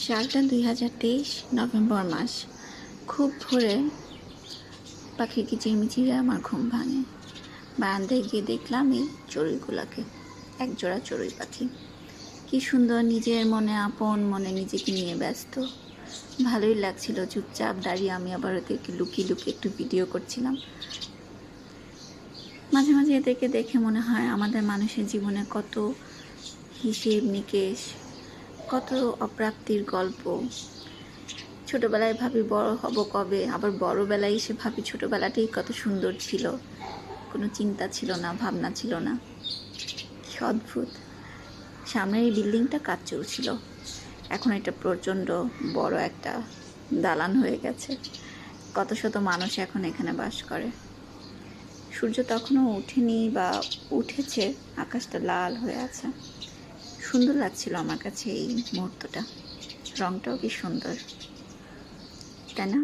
সালটা 2023 নভেম্বর মাস। খুব ভোরে পাখির কিচিরমিচিরে আমার ঘুম ভাঙে। বারান্দায় গিয়ে দেখলাম এই চড়ুইগুলাকে, একজোড়া চড়ুই পাখি। কি সুন্দর, নিজের মনে আপন মনে নিজেকে নিয়ে ব্যস্ত। ভালোই লাগছিল। চুপচাপ দাঁড়িয়ে আমি আবার ওদেরকে লুকিয়ে লুকিয়ে একটু ভিডিও করছিলাম। মাঝে মাঝে এদেরকে দেখে মনে হয় আমাদের মানুষের জীবনে কত হিসেব নিকেশ, কত অপ্রাপ্তির গল্প। ছোটবেলায় ভাবি বড় হব কবে, আবার বড়বেলায় এসে ভাবি ছোটবেলাটাই কত সুন্দর ছিল, কোনো চিন্তা ছিল না, ভাবনা ছিল না। কি অদ্ভুত। সামনের এই বিল্ডিংটা কাজ চলছিল, এখন এটা প্রচণ্ড বড় একটা দালান হয়ে গেছে। কত শত মানুষ এখন এখানে বাস করে। সূর্য তখনও ওঠেনি বা উঠেছে, আকাশটা লাল হয়ে আছে। সুন্দর লাগছিল আমার কাছে এই মুহূর্তটা। রংটাও কি সুন্দর, তাই না?